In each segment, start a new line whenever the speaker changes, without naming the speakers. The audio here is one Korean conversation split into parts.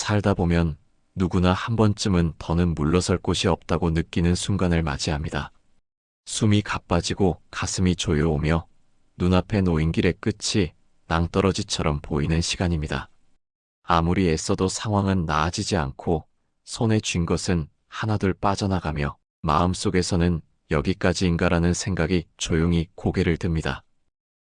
살다 보면 누구나 한 번쯤은 더는 물러설 곳이 없다고 느끼는 순간을 맞이합니다. 숨이 가빠지고 가슴이 조여오며 눈앞에 놓인 길의 끝이 낭떠러지처럼 보이는 시간입니다. 아무리 애써도 상황은 나아지지 않고 손에 쥔 것은 하나둘 빠져나가며 마음속에서는 여기까지인가라는 생각이 조용히 고개를 듭니다.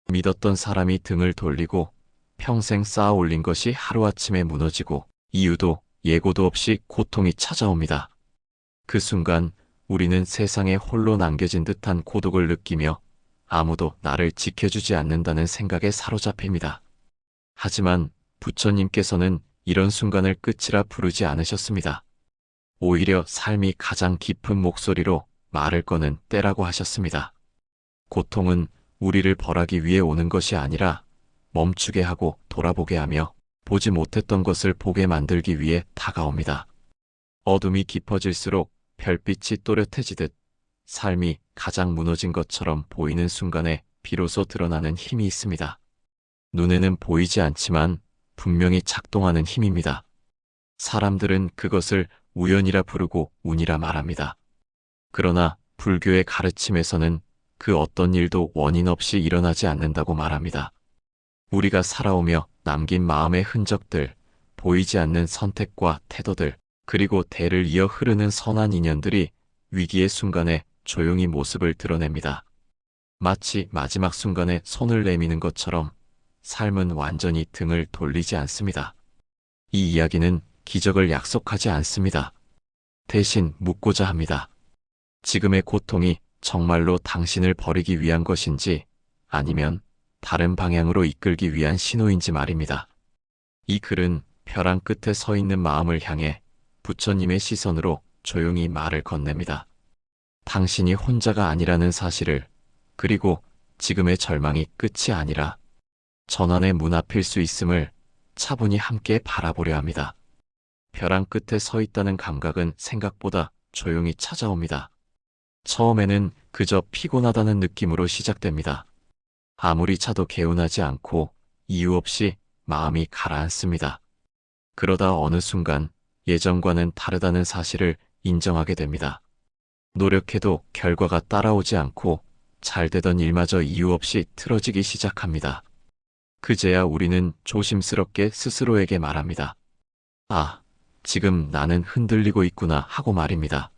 믿었던 사람이 등을 돌리고 평생 쌓아 올린 것이 하루아침에 무너지고 이유도 예고도 없이 고통이 찾아옵니다. 그 순간 우리는 세상에 홀로 남겨진 듯한 고독을 느끼며 아무도 나를 지켜주지 않는다는 생각에 사로잡힙니다. 하지만 부처님께서는 이런 순간을 끝이라 부르지 않으셨습니다. 오히려 삶이 가장 깊은 목소리로 말을 거는 때라고 하셨습니다. 고통은 우리를 벌하기 위해 오는 것이 아니라 멈추게 하고 돌아보게 하며 보지 못했던 것을 보게 만들기 위해 다가옵니다. 어둠이 깊어질수록 별빛이 또렷해지듯 삶이 가장 무너진 것처럼 보이는 순간에 비로소 드러나는 힘이 있습니다. 눈에는 보이지 않지만 분명히 작동하는 힘입니다. 사람들은 그것을 우연이라 부르고 운이라 말합니다. 그러나 불교의 가르침에서는 그 어떤 일도 원인 없이 일어나지 않는다고 말합니다. 우리가 살아오며 남긴 마음의 흔적들, 보이지 않는 선택과 태도들, 그리고 대를 이어 흐르는 선한 인연들이 위기의 순간에 조용히 모습을 드러냅니다. 마치 마지막 순간에 손을 내미는 것처럼 삶은 완전히 등을 돌리지 않습니다. 이 이야기는 기적을 약속하지 않습니다. 대신 묻고자 합니다. 지금의 고통이 정말로 당신을 버리기 위한 것인지 아니면 다른 방향으로 이끌기 위한 신호인지 말입니다. 이 글은 벼랑 끝에 서 있는 마음을 향해 부처님의 시선으로 조용히 말을 건넵니다. 당신이 혼자가 아니라는 사실을, 그리고 지금의 절망이 끝이 아니라 전환의 문 앞일 수 있음을 차분히 함께 바라보려 합니다. 벼랑 끝에 서 있다는 감각은 생각보다 조용히 찾아옵니다. 처음에는 그저 피곤하다는 느낌으로 시작됩니다. 아무리 차도 개운하지 않고 이유 없이 마음이 가라앉습니다. 그러다 어느 순간 예전과는 다르다는 사실을 인정하게 됩니다. 노력해도 결과가 따라오지 않고 잘 되던 일마저 이유 없이 틀어지기 시작합니다. 그제야 우리는 조심스럽게 스스로에게 말합니다. 아, 지금 나는 흔들리고 있구나 하고 말입니다.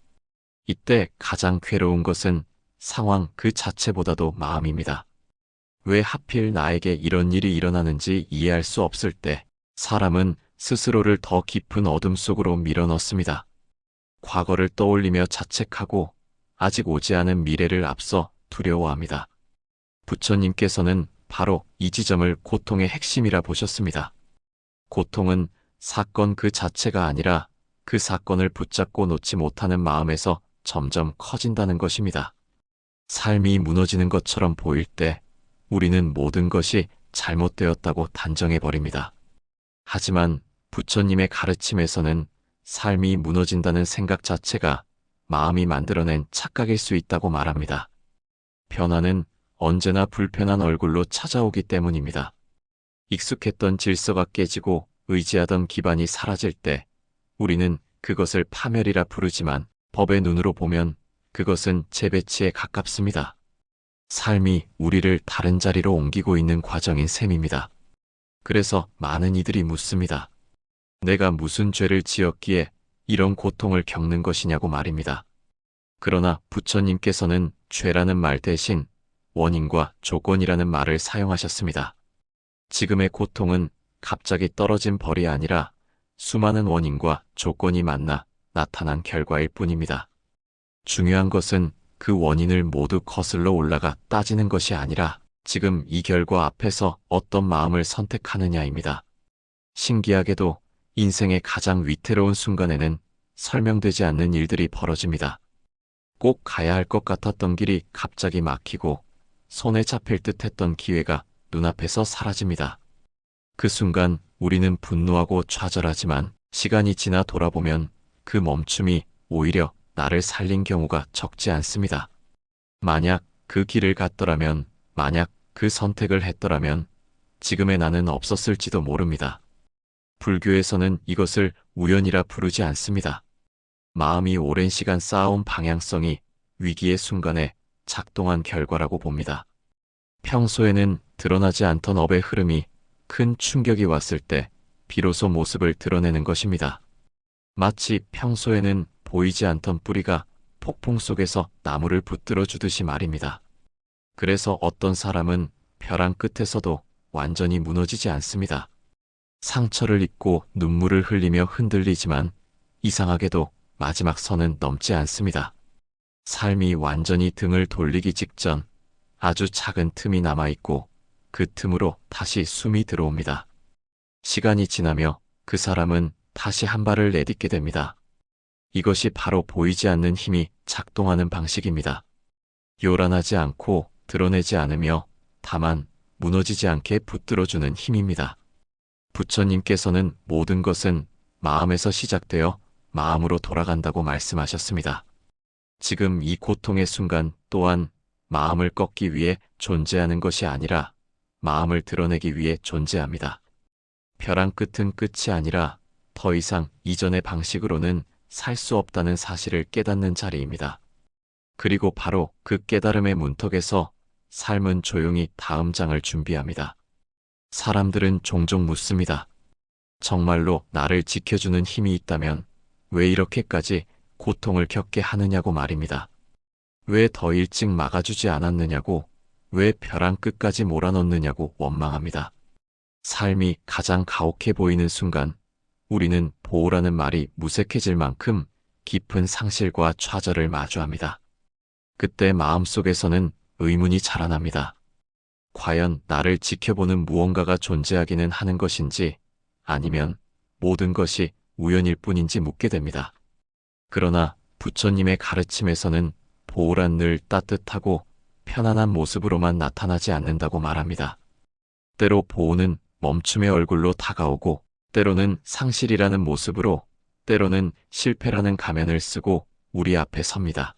이때 가장 괴로운 것은 상황 그 자체보다도 마음입니다. 왜 하필 나에게 이런 일이 일어나는지 이해할 수 없을 때 사람은 스스로를 더 깊은 어둠 속으로 밀어넣습니다. 과거를 떠올리며 자책하고 아직 오지 않은 미래를 앞서 두려워합니다. 부처님께서는 바로 이 지점을 고통의 핵심이라 보셨습니다. 고통은 사건 그 자체가 아니라 그 사건을 붙잡고 놓지 못하는 마음에서 점점 커진다는 것입니다. 삶이 무너지는 것처럼 보일 때 우리는 모든 것이 잘못되었다고 단정해버립니다. 하지만 부처님의 가르침에서는 삶이 무너진다는 생각 자체가 마음이 만들어낸 착각일 수 있다고 말합니다. 변화는 언제나 불편한 얼굴로 찾아오기 때문입니다. 익숙했던 질서가 깨지고 의지하던 기반이 사라질 때 우리는 그것을 파멸이라 부르지만 법의 눈으로 보면 그것은 재배치에 가깝습니다. 삶이 우리를 다른 자리로 옮기고 있는 과정인 셈입니다. 그래서 많은 이들이 묻습니다. 내가 무슨 죄를 지었기에 이런 고통을 겪는 것이냐고 말입니다. 그러나 부처님께서는 죄라는 말 대신 원인과 조건이라는 말을 사용하셨습니다. 지금의 고통은 갑자기 떨어진 벌이 아니라 수많은 원인과 조건이 만나 나타난 결과일 뿐입니다. 중요한 것은 그 원인을 모두 거슬러 올라가 따지는 것이 아니라 지금 이 결과 앞에서 어떤 마음을 선택하느냐입니다. 신기하게도 인생의 가장 위태로운 순간에는 설명되지 않는 일들이 벌어집니다. 꼭 가야 할 것 같았던 길이 갑자기 막히고 손에 잡힐 듯 했던 기회가 눈앞에서 사라집니다. 그 순간 우리는 분노하고 좌절하지만 시간이 지나 돌아보면 그 멈춤이 오히려 나를 살린 경우가 적지 않습니다. 만약 그 길을 갔더라면, 만약 그 선택을 했더라면 지금의 나는 없었을지도 모릅니다. 불교에서는 이것을 우연이라 부르지 않습니다. 마음이 오랜 시간 쌓아온 방향성이 위기의 순간에 작동한 결과라고 봅니다. 평소에는 드러나지 않던 업의 흐름이 큰 충격이 왔을 때 비로소 모습을 드러내는 것입니다. 마치 평소에는 보이지 않던 뿌리가 폭풍 속에서 나무를 붙들어 주듯이 말입니다. 그래서 어떤 사람은 벼랑 끝에서도 완전히 무너지지 않습니다. 상처를 입고 눈물을 흘리며 흔들리지만 이상하게도 마지막 선은 넘지 않습니다. 삶이 완전히 등을 돌리기 직전 아주 작은 틈이 남아있고 그 틈으로 다시 숨이 들어옵니다. 시간이 지나며 그 사람은 다시 한 발을 내딛게 됩니다. 이것이 바로 보이지 않는 힘이 작동하는 방식입니다. 요란하지 않고 드러내지 않으며 다만 무너지지 않게 붙들어주는 힘입니다. 부처님께서는 모든 것은 마음에서 시작되어 마음으로 돌아간다고 말씀하셨습니다. 지금 이 고통의 순간 또한 마음을 꺾기 위해 존재하는 것이 아니라 마음을 드러내기 위해 존재합니다. 벼랑 끝은 끝이 아니라 더 이상 이전의 방식으로는 살 수 없다는 사실을 깨닫는 자리입니다. 그리고 바로 그 깨달음의 문턱에서 삶은 조용히 다음 장을 준비합니다. 사람들은 종종 묻습니다. 정말로 나를 지켜주는 힘이 있다면 왜 이렇게까지 고통을 겪게 하느냐고 말입니다. 왜 더 일찍 막아주지 않았느냐고, 왜 벼랑 끝까지 몰아넣느냐고 원망합니다. 삶이 가장 가혹해 보이는 순간 우리는 보호라는 말이 무색해질 만큼 깊은 상실과 좌절을 마주합니다. 그때 마음속에서는 의문이 자라납니다. 과연 나를 지켜보는 무언가가 존재하기는 하는 것인지 아니면 모든 것이 우연일 뿐인지 묻게 됩니다. 그러나 부처님의 가르침에서는 보호란 늘 따뜻하고 편안한 모습으로만 나타나지 않는다고 말합니다. 때로 보호는 멈춤의 얼굴로 다가오고 때로는 상실이라는 모습으로 때로는 실패라는 가면을 쓰고 우리 앞에 섭니다.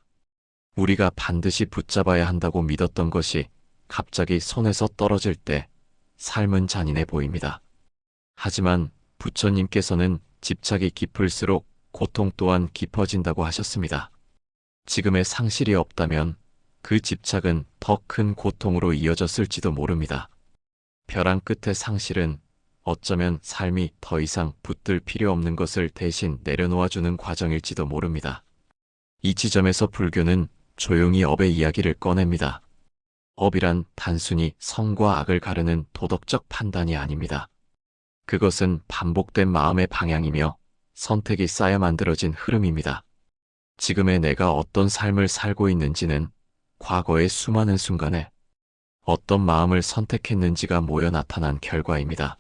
우리가 반드시 붙잡아야 한다고 믿었던 것이 갑자기 손에서 떨어질 때 삶은 잔인해 보입니다. 하지만 부처님께서는 집착이 깊을수록 고통 또한 깊어진다고 하셨습니다. 지금의 상실이 없다면 그 집착은 더 큰 고통으로 이어졌을지도 모릅니다. 벼랑 끝의 상실은 어쩌면 삶이 더 이상 붙들 필요 없는 것을 대신 내려놓아주는 과정일지도 모릅니다. 이 지점에서 불교는 조용히 업의 이야기를 꺼냅니다. 업이란 단순히 선과 악을 가르는 도덕적 판단이 아닙니다. 그것은 반복된 마음의 방향이며 선택이 쌓여 만들어진 흐름입니다. 지금의 내가 어떤 삶을 살고 있는지는 과거의 수많은 순간에 어떤 마음을 선택했는지가 모여 나타난 결과입니다.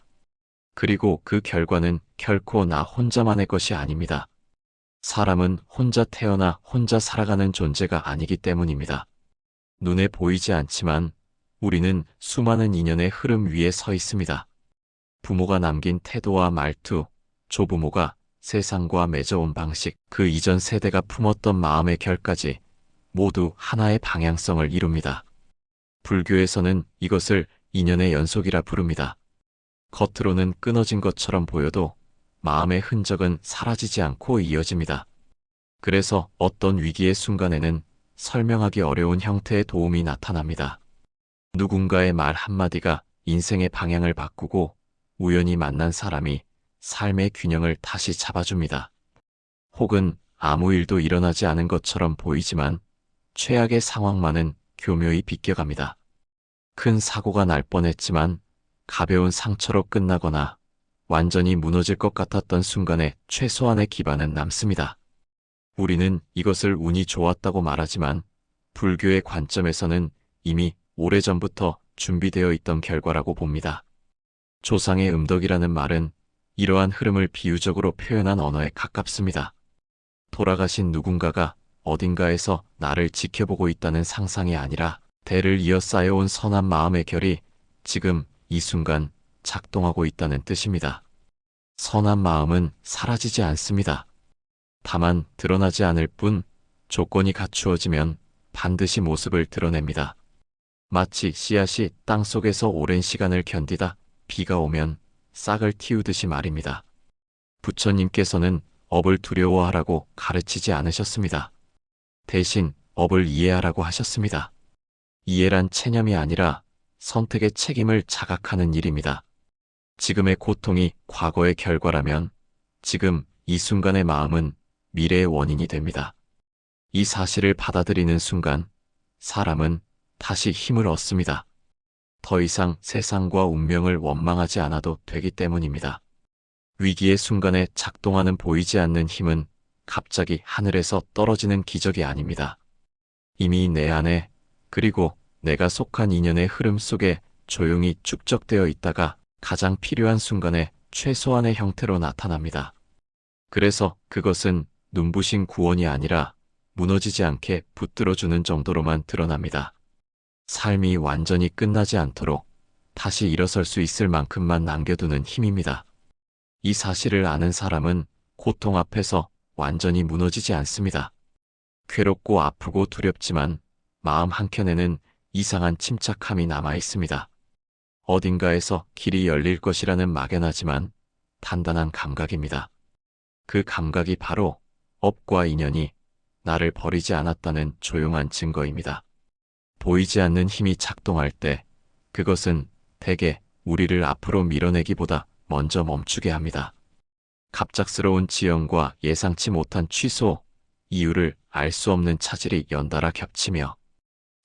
그리고 그 결과는 결코 나 혼자만의 것이 아닙니다. 사람은 혼자 태어나 혼자 살아가는 존재가 아니기 때문입니다. 눈에 보이지 않지만 우리는 수많은 인연의 흐름 위에 서 있습니다. 부모가 남긴 태도와 말투, 조부모가 세상과 맺어온 방식, 그 이전 세대가 품었던 마음의 결까지 모두 하나의 방향성을 이룹니다. 불교에서는 이것을 인연의 연속이라 부릅니다. 겉으로는 끊어진 것처럼 보여도 마음의 흔적은 사라지지 않고 이어집니다. 그래서 어떤 위기의 순간에는 설명하기 어려운 형태의 도움이 나타납니다. 누군가의 말 한마디가 인생의 방향을 바꾸고 우연히 만난 사람이 삶의 균형을 다시 잡아줍니다. 혹은 아무 일도 일어나지 않은 것처럼 보이지만 최악의 상황만은 교묘히 비껴갑니다. 큰 사고가 날 뻔했지만 가벼운 상처로 끝나거나 완전히 무너질 것 같았던 순간에 최소한의 기반은 남습니다. 우리는 이것을 운이 좋았다고 말하지만 불교의 관점에서는 이미 오래전부터 준비되어 있던 결과라고 봅니다. 조상의 음덕이라는 말은 이러한 흐름을 비유적으로 표현한 언어에 가깝습니다. 돌아가신 누군가가 어딘가에서 나를 지켜보고 있다는 상상이 아니라 대를 이어 쌓여온 선한 마음의 결이 지금 이 순간 작동하고 있다는 뜻입니다. 선한 마음은 사라지지 않습니다. 다만 드러나지 않을 뿐 조건이 갖추어지면 반드시 모습을 드러냅니다. 마치 씨앗이 땅속에서 오랜 시간을 견디다 비가 오면 싹을 틔우듯이 말입니다. 부처님께서는 업을 두려워하라고 가르치지 않으셨습니다. 대신 업을 이해하라고 하셨습니다. 이해란 체념이 아니라 선택의 책임을 자각하는 일입니다. 지금의 고통이 과거의 결과라면 지금 이 순간의 마음은 미래의 원인이 됩니다. 이 사실을 받아들이는 순간 사람은 다시 힘을 얻습니다. 더 이상 세상과 운명을 원망하지 않아도 되기 때문입니다. 위기의 순간에 작동하는 보이지 않는 힘은 갑자기 하늘에서 떨어지는 기적이 아닙니다. 이미 내 안에 그리고 내가 속한 인연의 흐름 속에 조용히 축적되어 있다가 가장 필요한 순간에 최소한의 형태로 나타납니다. 그래서 그것은 눈부신 구원이 아니라 무너지지 않게 붙들어주는 정도로만 드러납니다. 삶이 완전히 끝나지 않도록 다시 일어설 수 있을 만큼만 남겨두는 힘입니다. 이 사실을 아는 사람은 고통 앞에서 완전히 무너지지 않습니다. 괴롭고 아프고 두렵지만 마음 한켠에는 이상한 침착함이 남아 있습니다. 어딘가에서 길이 열릴 것이라는 막연하지만 단단한 감각입니다. 그 감각이 바로 업과 인연이 나를 버리지 않았다는 조용한 증거입니다. 보이지 않는 힘이 작동할 때 그것은 대개 우리를 앞으로 밀어내기보다 먼저 멈추게 합니다. 갑작스러운 지연과 예상치 못한 취소, 이유를 알 수 없는 차질이 연달아 겹치며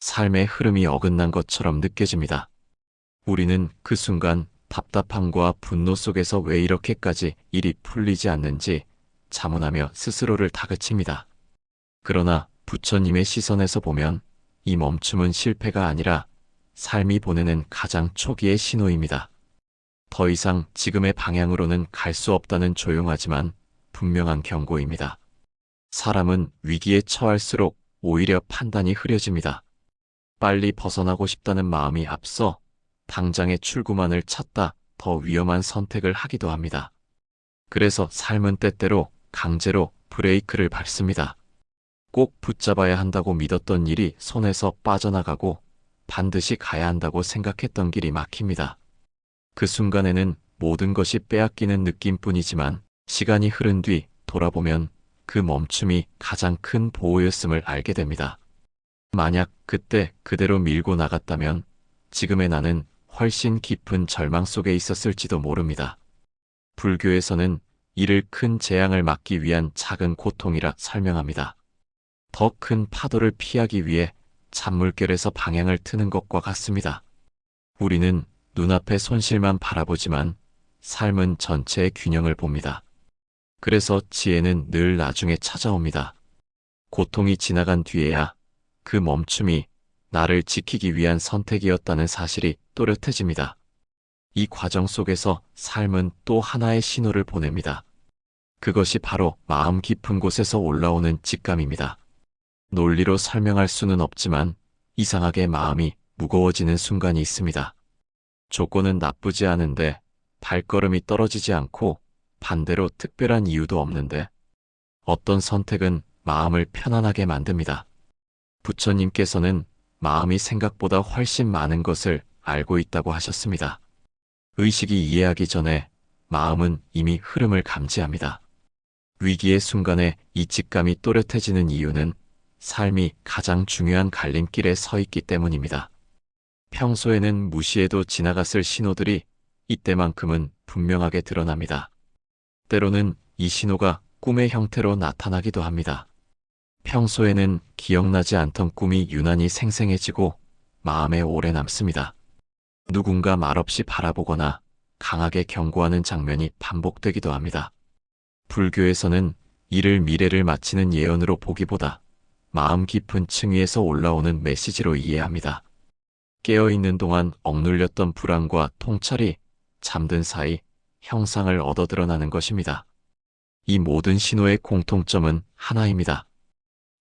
삶의 흐름이 어긋난 것처럼 느껴집니다. 우리는 그 순간 답답함과 분노 속에서 왜 이렇게까지 일이 풀리지 않는지 자문하며 스스로를 다그칩니다. 그러나 부처님의 시선에서 보면 이 멈춤은 실패가 아니라 삶이 보내는 가장 초기의 신호입니다. 더 이상 지금의 방향으로는 갈 수 없다는 조용하지만 분명한 경고입니다. 사람은 위기에 처할수록 오히려 판단이 흐려집니다. 빨리 벗어나고 싶다는 마음이 앞서 당장의 출구만을 찾다 더 위험한 선택을 하기도 합니다. 그래서 삶은 때때로 강제로 브레이크를 밟습니다. 꼭 붙잡아야 한다고 믿었던 일이 손에서 빠져나가고 반드시 가야 한다고 생각했던 길이 막힙니다. 그 순간에는 모든 것이 빼앗기는 느낌뿐이지만 시간이 흐른 뒤 돌아보면 그 멈춤이 가장 큰 보호였음을 알게 됩니다. 만약 그때 그대로 밀고 나갔다면 지금의 나는 훨씬 깊은 절망 속에 있었을지도 모릅니다. 불교에서는 이를 큰 재앙을 막기 위한 작은 고통이라 설명합니다. 더 큰 파도를 피하기 위해 찬물결에서 방향을 트는 것과 같습니다. 우리는 눈앞의 손실만 바라보지만 삶은 전체의 균형을 봅니다. 그래서 지혜는 늘 나중에 찾아옵니다. 고통이 지나간 뒤에야 그 멈춤이 나를 지키기 위한 선택이었다는 사실이 또렷해집니다. 이 과정 속에서 삶은 또 하나의 신호를 보냅니다. 그것이 바로 마음 깊은 곳에서 올라오는 직감입니다. 논리로 설명할 수는 없지만 이상하게 마음이 무거워지는 순간이 있습니다. 조건은 나쁘지 않은데 발걸음이 떨어지지 않고 반대로 특별한 이유도 없는데 어떤 선택은 마음을 편안하게 만듭니다. 부처님께서는 마음이 생각보다 훨씬 많은 것을 알고 있다고 하셨습니다. 의식이 이해하기 전에 마음은 이미 흐름을 감지합니다. 위기의 순간에 이 직감이 또렷해지는 이유는 삶이 가장 중요한 갈림길에 서 있기 때문입니다. 평소에는 무시해도 지나갔을 신호들이 이때만큼은 분명하게 드러납니다. 때로는 이 신호가 꿈의 형태로 나타나기도 합니다. 평소에는 기억나지 않던 꿈이 유난히 생생해지고 마음에 오래 남습니다. 누군가 말없이 바라보거나 강하게 경고하는 장면이 반복되기도 합니다. 불교에서는 이를 미래를 마치는 예언으로 보기보다 마음 깊은 층위에서 올라오는 메시지로 이해합니다. 깨어있는 동안 억눌렸던 불안과 통찰이 잠든 사이 형상을 얻어 드러나는 것입니다. 이 모든 신호의 공통점은 하나입니다.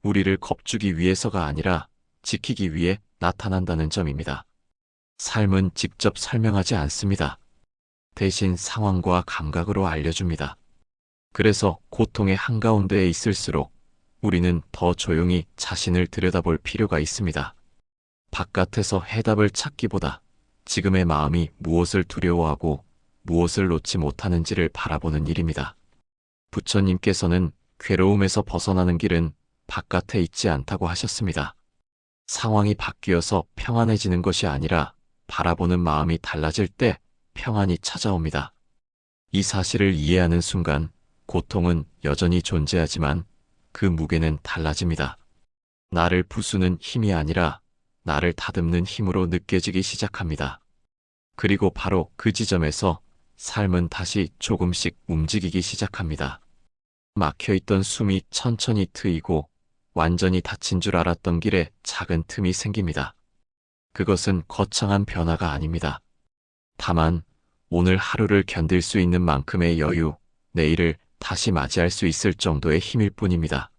우리를 겁주기 위해서가 아니라 지키기 위해 나타난다는 점입니다. 삶은 직접 설명하지 않습니다. 대신 상황과 감각으로 알려줍니다. 그래서 고통의 한가운데에 있을수록 우리는 더 조용히 자신을 들여다볼 필요가 있습니다. 바깥에서 해답을 찾기보다 지금의 마음이 무엇을 두려워하고 무엇을 놓지 못하는지를 바라보는 일입니다. 부처님께서는 괴로움에서 벗어나는 길은 바깥에 있지 않다고 하셨습니다. 상황이 바뀌어서 평안해지는 것이 아니라 바라보는 마음이 달라질 때 평안이 찾아옵니다. 이 사실을 이해하는 순간 고통은 여전히 존재하지만 그 무게는 달라집니다. 나를 부수는 힘이 아니라 나를 다듬는 힘으로 느껴지기 시작합니다. 그리고 바로 그 지점에서 삶은 다시 조금씩 움직이기 시작합니다. 막혀있던 숨이 천천히 트이고 완전히 닫힌 줄 알았던 길에 작은 틈이 생깁니다. 그것은 거창한 변화가 아닙니다. 다만 오늘 하루를 견딜 수 있는 만큼의 여유, 내일을 다시 맞이할 수 있을 정도의 힘일 뿐입니다.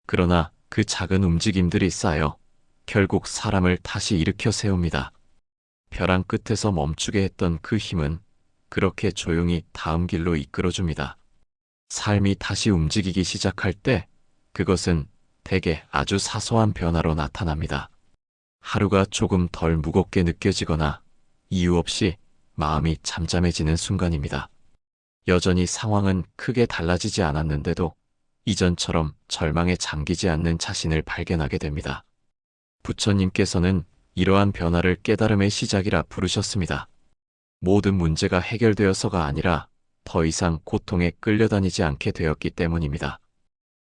그러나 그 작은 움직임들이 쌓여 결국 사람을 다시 일으켜 세웁니다. 벼랑 끝에서 멈추게 했던 그 힘은 그렇게 조용히 다음 길로 이끌어줍니다. 삶이 다시 움직이기 시작할 때 그것은 대개 아주 사소한 변화로 나타납니다. 하루가 조금 덜 무겁게 느껴지거나 이유 없이 마음이 잠잠해지는 순간입니다. 여전히 상황은 크게 달라지지 않았는데도 이전처럼 절망에 잠기지 않는 자신을 발견하게 됩니다. 부처님께서는 이러한 변화를 깨달음의 시작이라 부르셨습니다. 모든 문제가 해결되어서가 아니라 더 이상 고통에 끌려다니지 않게 되었기 때문입니다.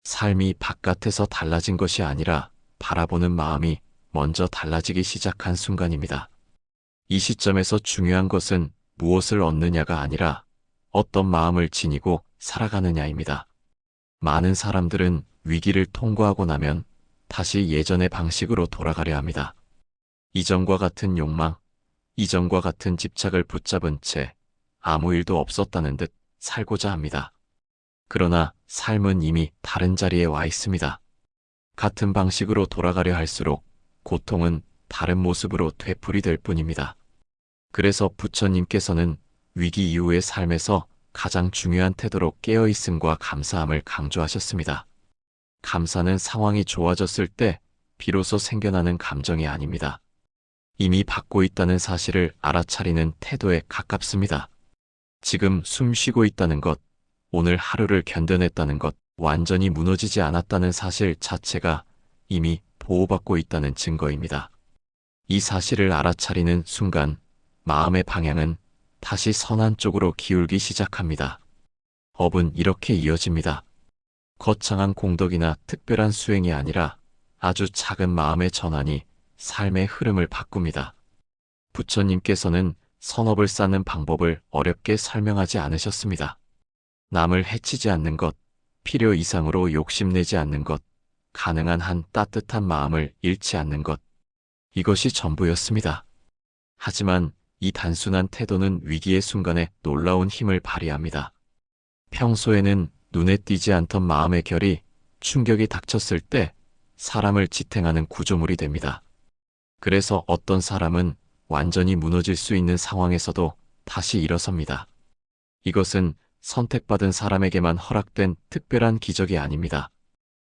삶이 바깥에서 달라진 것이 아니라 바라보는 마음이 먼저 달라지기 시작한 순간입니다. 이 시점에서 중요한 것은 무엇을 얻느냐가 아니라 어떤 마음을 지니고 살아가느냐입니다. 많은 사람들은 위기를 통과하고 나면 다시 예전의 방식으로 돌아가려 합니다. 이전과 같은 욕망, 이전과 같은 집착을 붙잡은 채 아무 일도 없었다는 듯 살고자 합니다. 그러나 삶은 이미 다른 자리에 와 있습니다. 같은 방식으로 돌아가려 할수록 고통은 다른 모습으로 되풀이될 뿐입니다. 그래서 부처님께서는 위기 이후의 삶에서 가장 중요한 태도로 깨어있음과 감사함을 강조하셨습니다. 감사는 상황이 좋아졌을 때 비로소 생겨나는 감정이 아닙니다. 이미 받고 있다는 사실을 알아차리는 태도에 가깝습니다. 지금 숨 쉬고 있다는 것, 오늘 하루를 견뎌냈다는 것, 완전히 무너지지 않았다는 사실 자체가 이미 보호받고 있다는 증거입니다. 이 사실을 알아차리는 순간 마음의 방향은 다시 선한 쪽으로 기울기 시작합니다. 업은 이렇게 이어집니다. 거창한 공덕이나 특별한 수행이 아니라 아주 작은 마음의 전환이 삶의 흐름을 바꿉니다. 부처님께서는 선업을 쌓는 방법을 어렵게 설명하지 않으셨습니다. 남을 해치지 않는 것, 필요 이상으로 욕심내지 않는 것, 가능한 한 따뜻한 마음을 잃지 않는 것, 이것이 전부였습니다. 하지만 이 단순한 태도는 위기의 순간에 놀라운 힘을 발휘합니다. 평소에는 눈에 띄지 않던 마음의 결이 충격이 닥쳤을 때 사람을 지탱하는 구조물이 됩니다. 그래서 어떤 사람은 완전히 무너질 수 있는 상황에서도 다시 일어섭니다. 이것은 선택받은 사람에게만 허락된 특별한 기적이 아닙니다.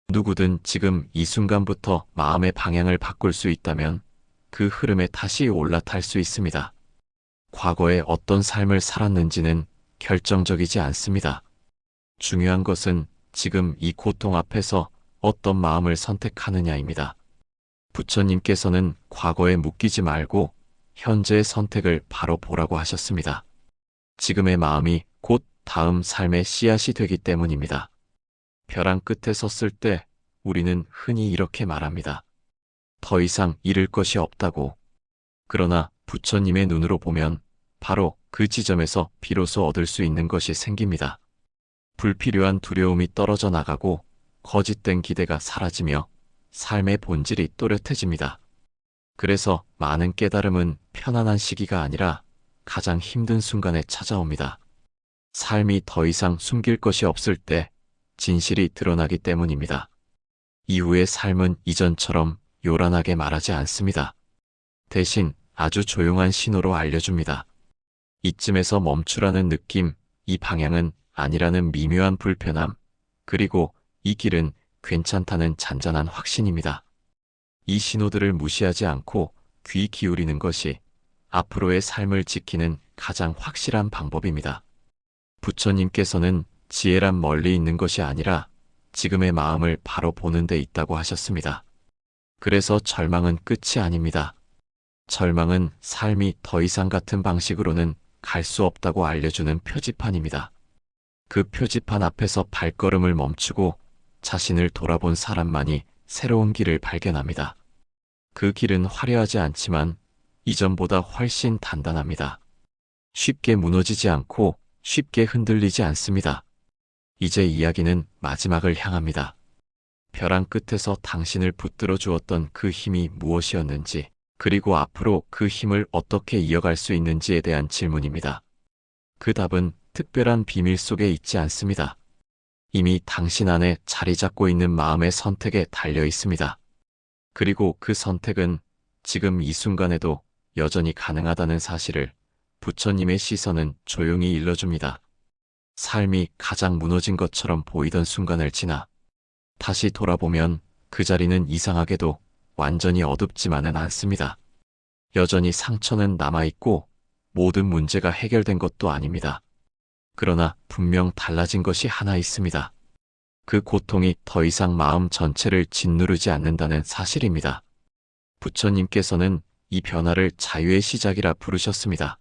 누구든 지금 이 순간부터 마음의 방향을 바꿀 수 있다면 그 흐름에 다시 올라탈 수 있습니다. 과거에 어떤 삶을 살았는지는 결정적이지 않습니다. 중요한 것은 지금 이 고통 앞에서 어떤 마음을 선택하느냐입니다. 부처님께서는 과거에 묶이지 말고 현재의 선택을 바로 보라고 하셨습니다. 지금의 마음이 곧 다음 삶의 씨앗이 되기 때문입니다. 벼랑 끝에 섰을 때 우리는 흔히 이렇게 말합니다. 더 이상 잃을 것이 없다고. 그러나 부처님의 눈으로 보면 바로 그 지점에서 비로소 얻을 수 있는 것이 생깁니다. 불필요한 두려움이 떨어져 나가고 거짓된 기대가 사라지며 삶의 본질이 또렷해집니다. 그래서 많은 깨달음은 편안한 시기가 아니라 가장 힘든 순간에 찾아옵니다. 삶이 더 이상 숨길 것이 없을 때 진실이 드러나기 때문입니다. 이후의 삶은 이전처럼 요란하게 말하지 않습니다. 대신 아주 조용한 신호로 알려줍니다. 이쯤에서 멈추라는 느낌, 이 방향은 아니라는 미묘한 불편함, 그리고 이 길은 괜찮다는 잔잔한 확신입니다. 이 신호들을 무시하지 않고 귀 기울이는 것이 앞으로의 삶을 지키는 가장 확실한 방법입니다. 부처님께서는 지혜란 멀리 있는 것이 아니라 지금의 마음을 바로 보는 데 있다고 하셨습니다. 그래서 절망은 끝이 아닙니다. 절망은 삶이 더 이상 같은 방식으로는 갈 수 없다고 알려주는 표지판입니다. 그 표지판 앞에서 발걸음을 멈추고 자신을 돌아본 사람만이 새로운 길을 발견합니다. 그 길은 화려하지 않지만 이전보다 훨씬 단단합니다. 쉽게 무너지지 않고 쉽게 흔들리지 않습니다. 이제 이야기는 마지막을 향합니다. 벼랑 끝에서 당신을 붙들어 주었던 그 힘이 무엇이었는지, 그리고 앞으로 그 힘을 어떻게 이어갈 수 있는지에 대한 질문입니다. 그 답은 특별한 비밀 속에 있지 않습니다. 이미 당신 안에 자리 잡고 있는 마음의 선택에 달려 있습니다. 그리고 그 선택은 지금 이 순간에도 여전히 가능하다는 사실을 부처님의 시선은 조용히 일러줍니다. 삶이 가장 무너진 것처럼 보이던 순간을 지나 다시 돌아보면 그 자리는 이상하게도 완전히 어둡지만은 않습니다. 여전히 상처는 남아있고 모든 문제가 해결된 것도 아닙니다. 그러나 분명 달라진 것이 하나 있습니다. 그 고통이 더 이상 마음 전체를 짓누르지 않는다는 사실입니다. 부처님께서는 이 변화를 자유의 시작이라 부르셨습니다.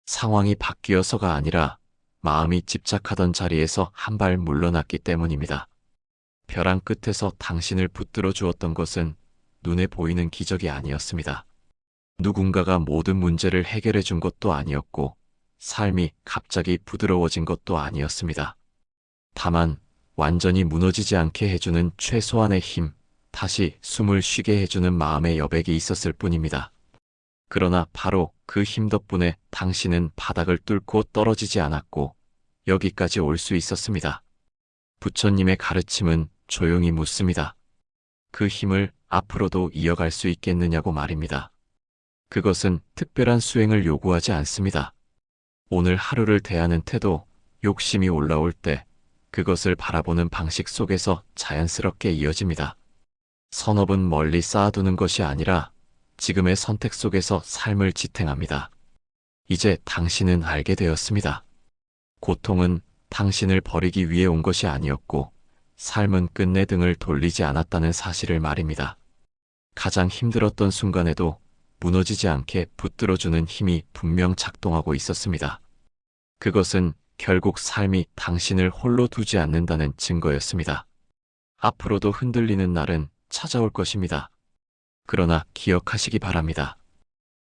상황이 바뀌어서가 아니라 마음이 집착하던 자리에서 한 발 물러났기 때문입니다. 벼랑 끝에서 당신을 붙들어 주었던 것은 눈에 보이는 기적이 아니었습니다. 누군가가 모든 문제를 해결해 준 것도 아니었고 삶이 갑자기 부드러워진 것도 아니었습니다. 다만 완전히 무너지지 않게 해주는 최소한의 힘, 다시 숨을 쉬게 해주는 마음의 여백이 있었을 뿐입니다. 그러나 바로 그 힘 덕분에 당신은 바닥을 뚫고 떨어지지 않았고 여기까지 올 수 있었습니다. 부처님의 가르침은 조용히 묻습니다. 그 힘을 앞으로도 이어갈 수 있겠느냐고 말입니다. 그것은 특별한 수행을 요구하지 않습니다. 오늘 하루를 대하는 태도, 욕심이 올라올 때 그것을 바라보는 방식 속에서 자연스럽게 이어집니다. 선업은 멀리 쌓아두는 것이 아니라 지금의 선택 속에서 삶을 지탱합니다. 이제 당신은 알게 되었습니다. 고통은 당신을 버리기 위해 온 것이 아니었고 삶은 끝내 등을 돌리지 않았다는 사실을 말입니다. 가장 힘들었던 순간에도 무너지지 않게 붙들어주는 힘이 분명 작동하고 있었습니다. 그것은 결국 삶이 당신을 홀로 두지 않는다는 증거였습니다. 앞으로도 흔들리는 날은 찾아올 것입니다. 그러나 기억하시기 바랍니다.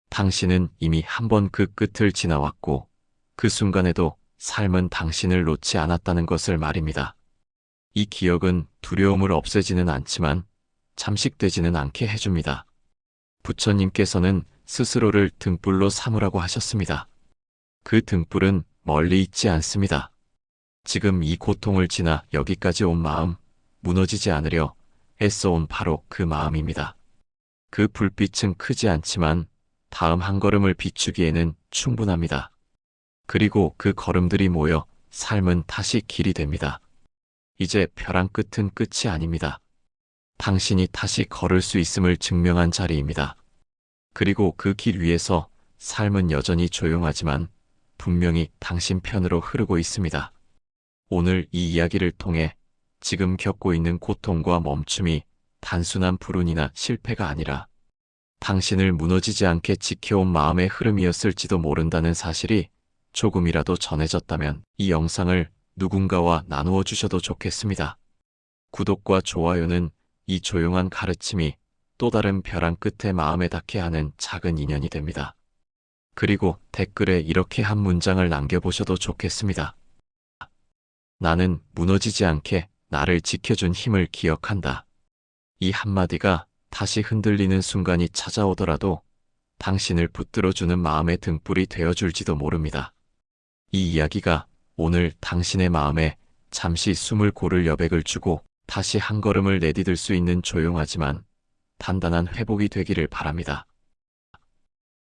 당신은 이미 한 번 그 끝을 지나왔고 그 순간에도 삶은 당신을 놓지 않았다는 것을 말입니다. 이 기억은 두려움을 없애지는 않지만 잠식되지는 않게 해줍니다. 부처님께서는 스스로를 등불로 삼으라고 하셨습니다. 그 등불은 멀리 있지 않습니다. 지금 이 고통을 지나 여기까지 온 마음, 무너지지 않으려 애써온 바로 그 마음입니다. 그 불빛은 크지 않지만 다음 한 걸음을 비추기에는 충분합니다. 그리고 그 걸음들이 모여 삶은 다시 길이 됩니다. 이제 벼랑 끝은 끝이 아닙니다. 당신이 다시 걸을 수 있음을 증명한 자리입니다. 그리고 그 길 위에서 삶은 여전히 조용하지만 분명히 당신 편으로 흐르고 있습니다. 오늘 이 이야기를 통해 지금 겪고 있는 고통과 멈춤이 단순한 불운이나 실패가 아니라 당신을 무너지지 않게 지켜온 마음의 흐름이었을지도 모른다는 사실이 조금이라도 전해졌다면 이 영상을 누군가와 나누어 주셔도 좋겠습니다. 구독과 좋아요는 이 조용한 가르침이 또 다른 벼랑 끝에 마음에 닿게 하는 작은 인연이 됩니다. 그리고 댓글에 이렇게 한 문장을 남겨보셔도 좋겠습니다. 나는 무너지지 않게 나를 지켜준 힘을 기억한다. 이 한마디가 다시 흔들리는 순간이 찾아오더라도 당신을 붙들어주는 마음의 등불이 되어줄지도 모릅니다. 이 이야기가 오늘 당신의 마음에 잠시 숨을 고를 여백을 주고 다시 한 걸음을 내디딜 수 있는 조용하지만 단단한 회복이 되기를 바랍니다.